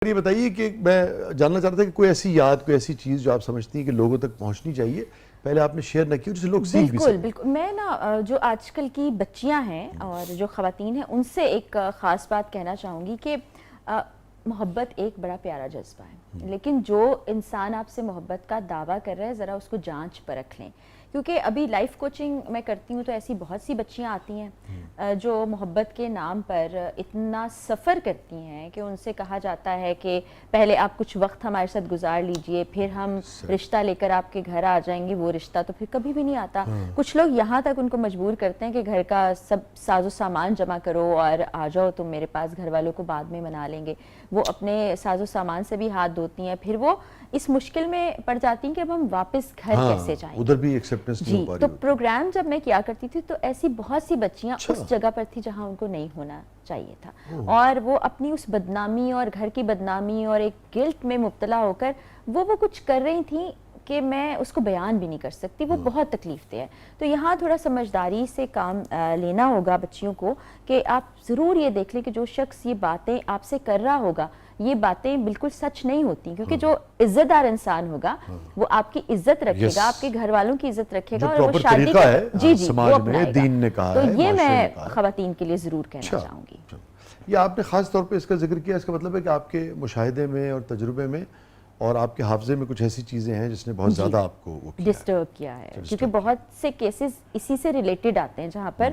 یہ بتائیے کہ میں جاننا چاہتا تھا کہ کوئی ایسی یاد، کوئی ایسی چیز جو آپ سمجھتی ہیں کہ لوگوں تک پہنچنی چاہیے، پہلے آپ نے شیئر نہ کی جسے لوگ سیکھ بھی سکیں۔ بالکل میں جو آج کل کی بچیاں ہیں اور جو خواتین ہیں ان سے ایک خاص بات کہنا چاہوں گی کہ محبت ایک بڑا پیارا جذبہ ہے، لیکن جو انسان آپ سے محبت کا دعویٰ کر رہا ہے ذرا اس کو جانچ پرکھ لیں، کیونکہ ابھی لائف کوچنگ میں کرتی ہوں تو ایسی بہت سی بچیاں آتی ہیں جو محبت کے نام پر اتنا سفر کرتی ہیں کہ ان سے کہا جاتا ہے کہ پہلے آپ کچھ وقت ہمارے ساتھ گزار لیجئے، پھر ہم رشتہ لے کر آپ کے گھر آ جائیں گے، وہ رشتہ تو پھر کبھی بھی نہیں آتا۔ کچھ لوگ یہاں تک ان کو مجبور کرتے ہیں کہ گھر کا سب ساز و سامان جمع کرو اور آ جاؤ تم میرے پاس، گھر والوں کو بعد میں منا لیں گے۔ وہ اپنے ساز و سامان سے بھی ہاتھ دھوتی ہیں، پھر وہ اس مشکل میں پڑ جاتی ہیں کہ اب ہم واپس گھر کیسے جائیں گے۔ ادھر بھی ایکسیپٹنس نہیں ہو پا رہی۔ تو پروگرام جب میں کیا کرتی تھی تو ایسی بہت سی بچیاں اس جگہ پر تھی جہاں ان کو نہیں ہونا چاہیے تھا، اور وہ اپنی اس بدنامی اور گھر کی بدنامی اور ایک گلٹ میں مبتلا ہو کر وہ کچھ کر رہی تھیں کہ میں اس کو بیان بھی نہیں کر سکتی، وہ بہت تکلیف دہ ہے۔ تو یہاں تھوڑا سمجھداری سے کام لینا ہوگا بچیوں کو کہ آپ ضرور یہ دیکھ لیں کہ جو شخص یہ باتیں آپ سے کر رہا ہوگا یہ باتیں بالکل سچ نہیں ہوتی، کیونکہ جو عزت دار انسان ہوگا وہ آپ کی عزت رکھے گا، آپ کے گھر والوں کی عزت رکھے گا، اور وہ شادی وہ اپنائے گا۔ تو یہ میں خواتین کے لیے ضرور کہنا چاہوں گی۔ یہ آپ نے خاص طور پہ اس کا ذکر کیا، اس کا مطلب ہے کہ آپ کے مشاہدے میں اور تجربے میں اور آپ کے حافظے میں کچھ ایسی چیزیں ہیں جس نے بہت زیادہ آپ کو ڈسٹرب کیا ہے، کیونکہ بہت سے کیسز اسی سے ریلیٹڈ آتے ہیں جہاں پر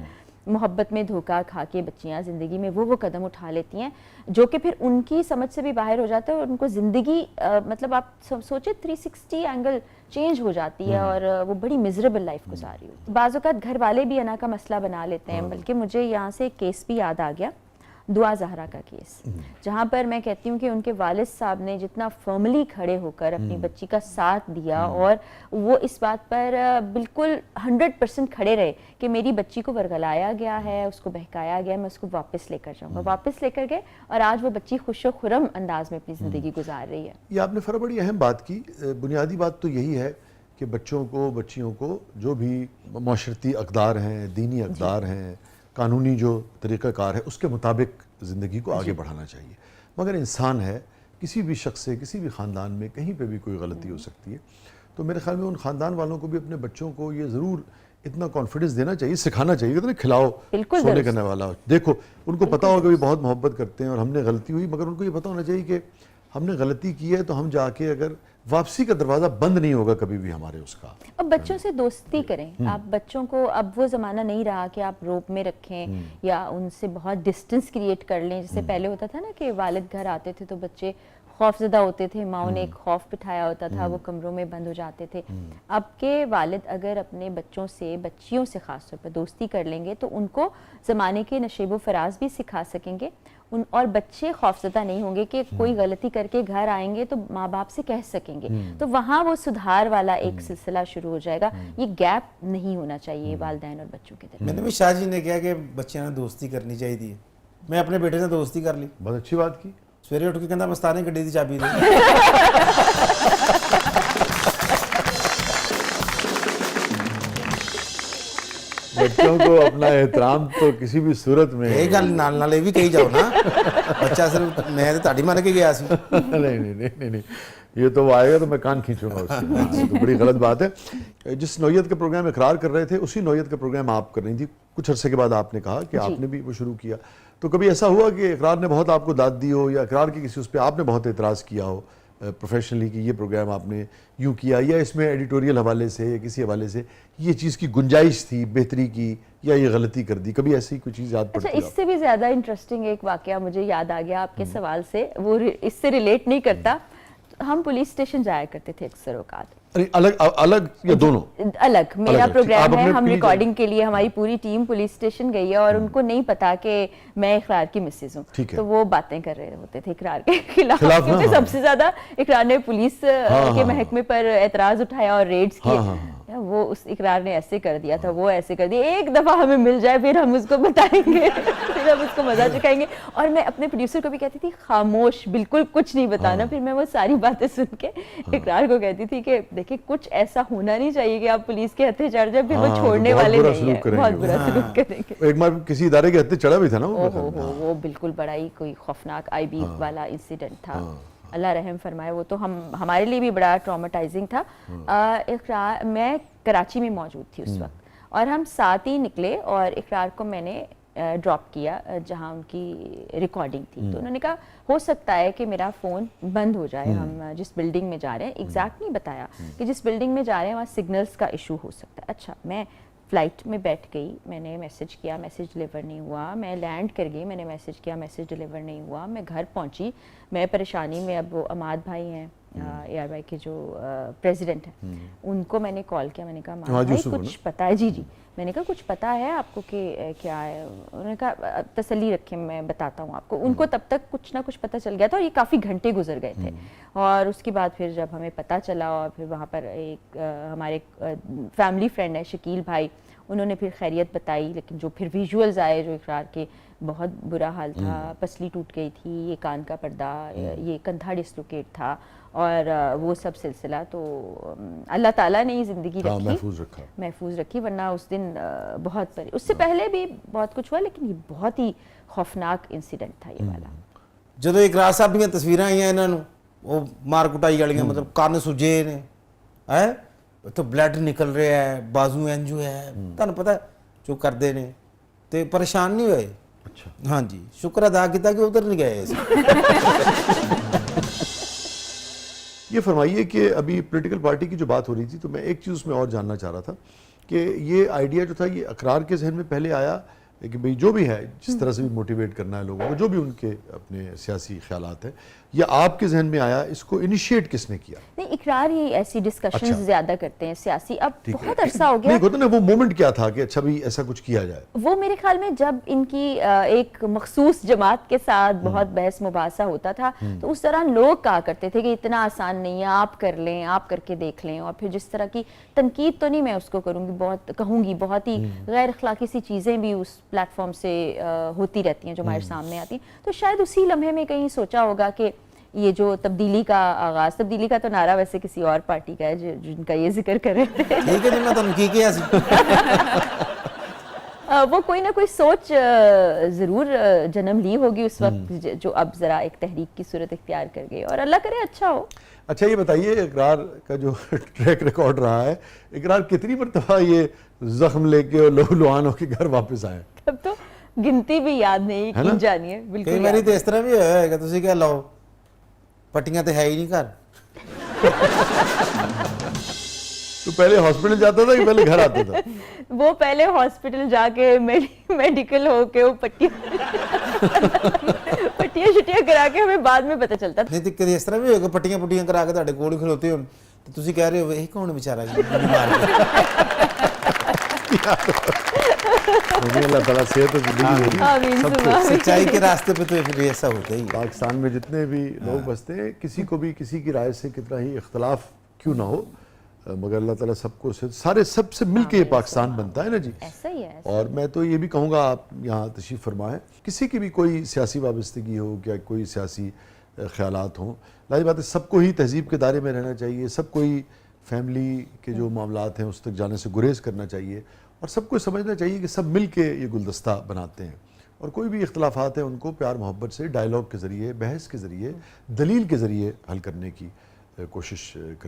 محبت میں دھوکہ کھا کے بچیاں زندگی میں وہ قدم اٹھا لیتی ہیں جو کہ پھر ان کی سمجھ سے بھی باہر ہو جاتا ہے، اور ان کو زندگی مطلب آپ سوچے 360 اینگل چینج ہو جاتی ہے اور وہ بڑی میزریبل لائف گزاری ہوتی ہے۔ بعض اوقات گھر والے بھی انا کا مسئلہ بنا لیتے ہیں، بلکہ مجھے یہاں سے ایک کیس بھی یاد آ گیا، دعا زہرا کا کیس، جہاں پر میں کہتی ہوں کہ ان کے والد صاحب نے جتنا فرملی کھڑے ہو کر اپنی بچی کا ساتھ دیا اور وہ اس بات پر بالکل 100% کھڑے رہے کہ میری بچی کو ورگلایا گیا ہے، اس کو بہکایا گیا ہے، میں اس کو واپس لے کر جاؤں گا، واپس لے کر گئے، اور آج وہ بچی خوش و خرم انداز میں اپنی زندگی گزار رہی ہے۔ یہ آپ نے فرا بڑی اہم بات کی۔ بنیادی بات تو یہی ہے کہ بچوں کو، بچیوں کو جو بھی معاشرتی اقدار ہیں، دینی اقدار ہیں، قانونی جو طریقہ کار ہے اس کے مطابق زندگی کو آگے بڑھانا چاہیے، مگر انسان ہے، کسی بھی شخص سے، کسی بھی خاندان میں کہیں پہ بھی کوئی غلطی ہو سکتی ہے۔ تو میرے خیال میں ان خاندان والوں کو بھی اپنے بچوں کو یہ ضرور اتنا کانفیڈنس دینا چاہیے، سکھانا چاہیے کہ کھلاؤ سونے کرنے والا، دیکھو ان کو پتا ہوگا بھی بہت محبت کرتے ہیں اور ہم نے غلطی ہوئی، مگر ان کو یہ پتا ہونا چاہیے کہ ہم نے غلطی کی ہے تو ہم جا کے اگر واپسی کا دروازہ بند نہیں ہوگا کبھی بھی ہمارے اس کا۔ اب بچوں سے دوستی کریں، آپ بچوں کو، اب وہ زمانہ نہیں رہا کہ آپ روپ میں رکھیں یا ان سے بہت ڈسٹنس کریٹ کر لیں، جیسے پہلے ہوتا تھا نا کہ والد گھر آتے تھے تو بچے خوف زدہ ہوتے تھے، ماؤں نے ایک خوف بٹھایا ہوتا تھا، وہ کمروں میں بند ہو جاتے تھے۔ اب کے والد اگر اپنے بچوں سے، بچیوں سے خاص طور پر دوستی کر لیں گے تو ان کو زمانے کے نشیب و فراز بھی سکھا سکیں گے، اور بچے خوفزدہ نہیں ہوں گے کہ کوئی غلطی کر کے گھر آئیں گے تو ماں باپ سے کہہ سکیں گے، تو وہاں وہ سدھار والا ایک سلسلہ شروع ہو جائے گا۔ یہ گیپ نہیں ہونا چاہیے والدین اور بچوں کے درمیان۔ میں نے بھی شاہ جی نے کہا کہ بچیاں نے دوستی کرنی چاہیے تھی، میں اپنے بیٹے سے دوستی کر لی، بہت اچھی بات کی۔ سویرے اٹھ کے کہنا مستانے گڈی دی چابی دے۔ بچوں کو اپنا احترام تو کسی بھی صورت میں یہ گل نال نال یہ بھی کہی جاؤ نا، بچہ صرف میں تو تہاڈی من کے گیا سی۔ نہیں، یہ تو وہ آئے گا تو میں کان کھینچوں گا اس کی، تو بڑی غلط بات ہے۔ جس نوعیت کا پروگرام اقرار کر رہے تھے اسی نوعیت کا پروگرام آپ کر رہی تھی، کچھ عرصے کے بعد آپ نے کہا کہ آپ نے بھی وہ شروع کیا، تو کبھی ایسا ہوا کہ اقرار نے بہت آپ کو داد دی ہو، یا اقرار کی کسی اس پہ آپ نے بہت اعتراض کیا ہو پروفیشنلی کہ یہ پروگرام آپ نے یوں کیا، یا اس میں ایڈیٹوریل حوالے سے یا کسی حوالے سے یہ چیز کی گنجائش تھی بہتری کی، یا یہ غلطی کر دی، کبھی ایسی کوئی چیز یاد پڑتی ہے؟ اس سے بھی زیادہ انٹرسٹنگ ایک واقعہ مجھے یاد آ گیا آپ کے سوال سے، وہ اس سے ریلیٹ نہیں کرتا۔ ہم پولیس اسٹیشن جایا کرتے تھے اکثر اوقات، الگ یا دونوں؟ الگ، میرا پروگرام ہے، ہم ریکارڈنگ کے لیے ہماری پوری ٹیم پولیس اسٹیشن گئی ہے اور ان کو نہیں پتا کہ میں اقرار کی مسز ہوں، تو وہ باتیں کر رہے ہوتے تھے اقرار کے خلاف، کیونکہ سب سے زیادہ اقرار نے پولیس کے محکمے پر اعتراض اٹھایا اور ریڈز کیے۔ وہ اس اقرار نے ایسے کر دیا تھا, وہ ایسے کر دیا, ایک دفعہ ہمیں مل جائے پھر ہم اس کو بتائیں گے, پھر ہم اس کو مزہ چکھائیں گے. اور میں اپنے پروڈیوسر کو بھی کہتی تھی خاموش, بالکل کچھ نہیں بتانا. پھر میں وہ ساری باتیں سن کے اقرار کو کہتی تھی کہ دیکھیں کچھ ایسا ہونا نہیں چاہیے کہ آپ پولیس کے ہتھے چڑھ جائیں, پھر وہ چھوڑنے والے نہیں ہیں, بہت برا سلوک کریں گے. ایک بار کسی ادارے کے ہتھے چڑھا بھی تھا نا وہ بالکل بڑا ہی کوئی خوفناک آئی بی والا انسیڈنٹ تھا, اللہ رحم فرمائے. وہ تو ہمارے لیے بھی بڑا ٹرامیٹائزنگ تھا. اقرار, میں کراچی میں موجود تھی اس وقت, اور ہم ساتھ ہی نکلے, اور اقرار کو میں نے ڈراپ کیا جہاں ان کی ریکارڈنگ تھی. تو انہوں نے کہا ہو سکتا ہے کہ میرا فون بند ہو جائے, ہم جس بلڈنگ میں جا رہے ہیں, ایگزیکٹ نہیں بتایا کہ جس بلڈنگ میں جا رہے ہیں وہاں سگنلز کا ایشو ہو سکتا ہے. اچھا, میں فلائٹ میں بیٹھ گئی, میں نے میسج کیا, میسج ڈلیور نہیں ہوا. میں لینڈ کر گئی, میں نے میسج کیا, میسج ڈلیور نہیں ہوا. میں گھر پہنچی, میں پریشانی میں. اب وہ اماد بھائی ہیں اے آر وائی کے جو پریزیڈنٹ ہیں, ان کو میں نے کال کیا. میں نے کہا اماد بھائی کچھ پتہ ہے؟ جی میں نے کہا کچھ پتہ ہے آپ کو کہ کیا ہے؟ انہوں نے کہا تسلی رکھیں میں بتاتا ہوں آپ کو. ان کو تب تک کچھ نہ کچھ پتہ چل گیا تھا, اور یہ کافی گھنٹے گزر گئے تھے. اور اس کے بعد پھر جب ہمیں پتہ چلا, اور پھر وہاں پر ایک ہمارے فیملی فرینڈ ہیں شکیل بھائی, انہوں نے پھر خیریت بتائی. لیکن جو پھر ویژولز آئے جو اقرار کے, بہت برا حال تھا, پسلی ٹوٹ گئی تھی, یہ کان کا پردہ, یہ کندھا ڈسلوکیٹ تھا, اور وہ سب سلسلہ. تو اللہ تعالیٰ نے یہ زندگی رکھی, محفوظ رکھی, ورنہ اس دن بہت اس سے پہلے بھی بہت کچھ ہوا, لیکن یہ بہت ہی خوفناک انسیڈنٹ تھا یہ والا. جدو اقرار صاحب دیا تصویراں آئیاں انہوں نے, وہ مار کٹائی والیاں, مطلب کان سجے نے, تو بلڈ نکل رہا ہے, بازو انجو ہے, تمہیں پتہ جو کرتے ہیں, تو پریشان نہیں ہوئے. اچھا, ہاں جی, شکر ادا کیا کہ ادھر نہیں گئے. یہ فرمائیے کہ ابھی پولیٹیکل پارٹی کی جو بات ہو رہی تھی, تو میں ایک چیز اس میں اور جاننا چاہ رہا تھا کہ یہ آئیڈیا جو تھا یہ اقرار کے ذہن میں پہلے آیا کہ بھئی جو بھی ہے, جس طرح سے بھی موٹیویٹ کرنا ہے لوگوں کو, جو بھی ان کے اپنے سیاسی خیالات ہیں, یا آپ کے ذہن میں آیا, اس کو انیشیٹ کس نے کیا؟ نہیں, اقرار ہی ایسی ڈسکشنز زیادہ کرتے ہیں سیاسی. اب بہت عرصہ ہو گیا. نہیں ہوتا نا, وہ مومنٹ کیا تھا کہ اچھا بھی ایسا کچھ کیا جائے؟ وہ میرے خیال میں جب ان کی ایک مخصوص جماعت کے ساتھ بہت بحث مباحثہ ہوتا تھا, تو اس طرح لوگ کہا کرتے تھے کہ اتنا آسان نہیں ہے, آپ کر لیں, آپ کر کے دیکھ لیں. اور پھر جس طرح کی تنقید تو نہیں میں اس کو کہوں گی, بہت ہی غیر اخلاقی سی چیزیں بھی اس پلیٹ فارم سے ہوتی رہتی ہیں جو ہمارے سامنے آتی ہیں. تو شاید اسی لمحے میں کہیں سوچا ہوگا کہ یہ جو تبدیلی کا آغاز, تبدیلی کا تو نعرہ ویسے کسی اور پارٹی کا ہے جن کا یہ ذکر کر رہے تھے, ٹھیک ہے, جنہوں نے کی کیا وہ کوئی نہ کوئی سوچ ضرور جنم لی ہوگی اس وقت, جو اب ذرا ایک تحریک کی صورت اختیار کر گئی, اور اللہ کرے اچھا ہو. اچھا یہ بتائیے, اقرار کا جو ٹریک ریکارڈ رہا ہے, اقرار کتنی مرتبہ یہ زخم لے کے اور لہو لہان ہو کے گھر واپس آئے؟ تب تو گنتی بھی یاد نہیں کی جانی ہے. بالکل کئی باری تو اس طرح بھی ہویا ہے کہ تسی کہہ لو پٹیاں تو ہے ہی نہیں گھر. تو پہلے ہاسپٹل جاتا تھا کہ پہلے گھر آتا تھا؟ وہ پہلے ہاسپٹل جا کے میڈیکل ہو کے وہ پٹیاں شٹیاں کرا کے ہمیں بعد میں پتہ چلتا تھا. نہیں تو کدی اس طرح بھی ہوگا پٹیاں پٹیاں کرا کے تہاڈے کول کھلوتے ہون, تو تسی کہہ رہے ہو یہ کون بیچارہ جی بیمار ہے. اللہ تعالیٰ صحت و زندگی, سچائی کے راستے پہ تو پھر ایسا ہوتا ہی. پاکستان میں جتنے بھی لوگ بستے ہیں, کسی کو بھی کسی کی رائے سے کتنا ہی اختلاف کیوں نہ ہو, مگر اللہ تعالیٰ سب کو سارے سب سے مل کے یہ پاکستان بنتا ہے نا جی. ایسا ہی ہے. اور میں تو یہ بھی کہوں گا, آپ یہاں تشریف فرمائیں, کسی کی بھی کوئی سیاسی وابستگی ہو, کیا کوئی سیاسی خیالات ہوں, لازم بات ہے سب کو ہی تہذیب کے دائرے میں رہنا چاہیے, سب کو ہی فیملی کے جو معاملات ہیں اس تک جانے سے گریز کرنا چاہیے, اور سب کو سمجھنا چاہیے کہ سب مل کے یہ گلدستہ بناتے ہیں, اور کوئی بھی اختلافات ہیں ان کو پیار محبت سے ڈائیلاگ کے ذریعے, بحث کے ذریعے, دلیل کے ذریعے حل کرنے کی کوشش کریں.